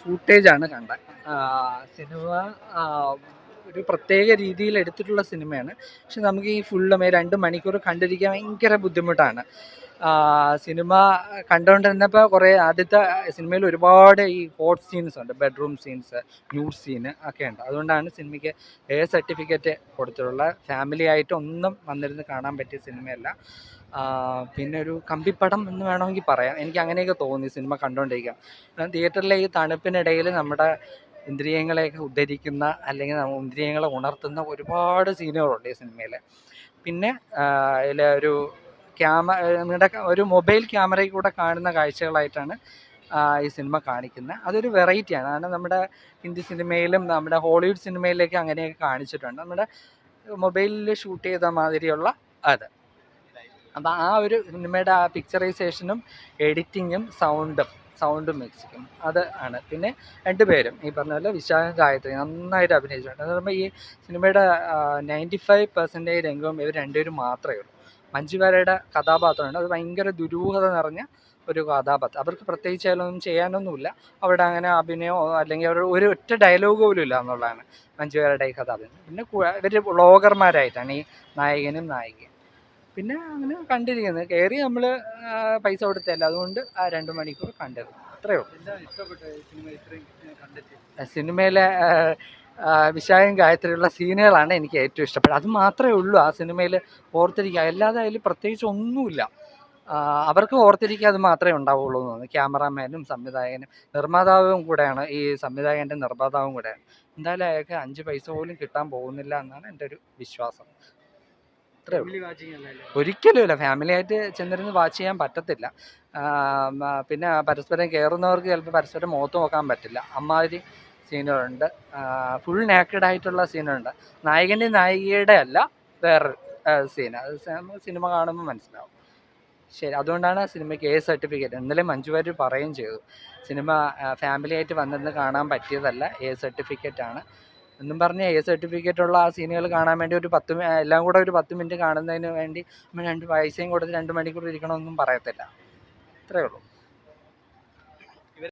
ഫൂട്ടേജാണ് കണ്ടത്. സിനിമ ഒരു പ്രത്യേക രീതിയിൽ എടുത്തിട്ടുള്ള സിനിമയാണ്. പക്ഷെ നമുക്ക് ഈ ഫുള്ളും 2 മണിക്കൂർ കണ്ടിരിക്കാൻ ഭയങ്കര ബുദ്ധിമുട്ടാണ്. സിനിമ കണ്ടുകൊണ്ടിരുന്നപ്പോൾ കുറേ ആദ്യത്തെ സിനിമയിൽ ഒരുപാട് ഈ ഹോട്ട് സീൻസ് ഉണ്ട്, ബെഡ്റൂം സീൻസ്, ന്യൂഡ് സീന് ഒക്കെ ഉണ്ട്. അതുകൊണ്ടാണ് സിനിമയ്ക്ക് സർട്ടിഫിക്കറ്റ് കൊടുത്തിട്ടുള്ള. ഫാമിലി ആയിട്ട് ഒന്നും വന്നിരുന്ന് കാണാൻ പറ്റിയ സിനിമയല്ല. പിന്നെ ഒരു കമ്പിപ്പടം എന്ന് വേണമെങ്കിൽ പറയാം. എനിക്ക് അങ്ങനെയൊക്കെ തോന്നി സിനിമ കണ്ടുകൊണ്ടിരിക്കാം. തിയേറ്ററിലെ ഈ തണുപ്പിനിടയിൽ നമ്മുടെ ഇന്ദ്രിയങ്ങളെയൊക്കെ ഉദ്ധരിക്കുന്ന, അല്ലെങ്കിൽ ഇന്ദ്രിയങ്ങളെ ഉണർത്തുന്ന ഒരുപാട് സീനുകളുണ്ട് ഈ സിനിമയിൽ. പിന്നെ ഇതിൽ ഒരു നമ്മുടെ ഒരു മൊബൈൽ ക്യാമറയിൽ കൂടെ കാണുന്ന കാഴ്ചകളായിട്ടാണ് ഈ സിനിമ കാണിക്കുന്നത്. അതൊരു വെറൈറ്റിയാണ്. കാരണം നമ്മുടെ ഹിന്ദി സിനിമയിലും നമ്മുടെ ഹോളിവുഡ് സിനിമയിലേക്ക് അങ്ങനെയൊക്കെ കാണിച്ചിട്ടുണ്ട്, നമ്മുടെ മൊബൈലിൽ ഷൂട്ട് ചെയ്ത മാതിരിയുള്ള അത്. അപ്പം ആ ഒരു സിനിമയുടെ ആ പിക്ചറൈസേഷനും എഡിറ്റിങ്ങും സൗണ്ട് മിക്സിങ്ങും അത് ആണ്. പിന്നെ 2 പേരും ഈ പറഞ്ഞ പോലെ വിശാഖം ഗായത്രി നന്നായിട്ട് അഭിനയിച്ചിട്ടുണ്ട്. അത് പറയുമ്പോൾ ഈ സിനിമയുടെ 95% രംഗവും ഇവർ 2 പേരും മാത്രമേ ഉള്ളൂ. മഞ്ജു വാര്യരുടെ കഥാപാത്രമുണ്ട്, അത് ഭയങ്കര ദുരൂഹത നിറഞ്ഞ ഒരു കഥാപാത്രം. അവർക്ക് പ്രത്യേകിച്ച് അതിലൊന്നും ചെയ്യാനൊന്നുമില്ല. അവിടെ അങ്ങനെ അഭിനയമോ അല്ലെങ്കിൽ അവർ ഒരു ഒറ്റ ഡയലോഗ് പോലും ഇല്ല എന്നുള്ളതാണ് മഞ്ജു വാര്യരുടെ ഈ കഥാപാത്രം. പിന്നെ ഇവർ വ്ളോഗർമാരായിട്ടാണ് ഈ നായകനും നായികയും. പിന്നെ അങ്ങനെ കണ്ടിരിക്കുന്നത് കയറി നമ്മൾ പൈസ കൊടുത്തല്ല, അതുകൊണ്ട് ആ 2 മണിക്കൂർ കണ്ടത് അത്രയേ ഉള്ളൂ. സിനിമയിലെ വിശാഖം ഗായത്രിയുള്ള സീനുകളാണ് എനിക്ക് ഏറ്റവും ഇഷ്ടപ്പെട്ടത്. അത് മാത്രമേ ഉള്ളൂ ആ സിനിമയിൽ ഓർത്തിരിക്കുക. അല്ലാതെ അതിൽ പ്രത്യേകിച്ച് ഒന്നുമില്ല. അവർക്ക് ഓർത്തിരിക്കുക അത് മാത്രമേ ഉണ്ടാവുള്ളൂ എന്ന് തോന്നുന്നു. ക്യാമറാമാനും സംവിധായകനും നിർമ്മാതാവും കൂടെയാണ്, ഈ സംവിധായകൻ്റെ നിർമ്മാതാവും കൂടെയാണ്. എന്തായാലും അയാൾക്ക് 5 പൈസ പോലും കിട്ടാൻ പോകുന്നില്ല എന്നാണ് എൻ്റെ ഒരു വിശ്വാസം. ഒരിക്കലും ഇല്ല, ഫാമിലി ആയിട്ട് ചെന്നിരുന്ന് വാച്ച് ചെയ്യാൻ പറ്റത്തില്ല. പിന്നെ പരസ്പരം കയറുന്നവർക്ക് ചിലപ്പോൾ പരസ്പരം മുഖത്ത് നോക്കാൻ പറ്റില്ല, അമ്മാതിരി സീനുകളുണ്ട്. ഫുൾ നാക്കഡായിട്ടുള്ള സീനുണ്ട്. നായകൻ്റെ നായികയുടെ അല്ല, വേറൊരു സീന്. അത് സിനിമ കാണുമ്പോൾ മനസ്സിലാവും. ശരി, അതുകൊണ്ടാണ് സിനിമയ്ക്ക് സർട്ടിഫിക്കറ്റ്. ഇന്നലെ മഞ്ജു വാര്യർ പറയുകയും ചെയ്തു, സിനിമ ഫാമിലി ആയിട്ട് വന്നിരുന്ന് കാണാൻ പറ്റിയതല്ല, സർട്ടിഫിക്കറ്റാണ് എന്നും പറഞ്ഞ്. സർട്ടിഫിക്കറ്റുള്ള ആ സീനുകൾ കാണാൻ വേണ്ടി എല്ലാം കൂടെ ഒരു 10 മിനിറ്റ് കാണുന്നതിന് വേണ്ടി നമ്മൾ 2 പൈസയും കൊടുത്ത് 2 മണിക്കൂർ ഇരിക്കണമെന്നും പറയത്തില്ല. അത്രയേ ഉള്ളൂ.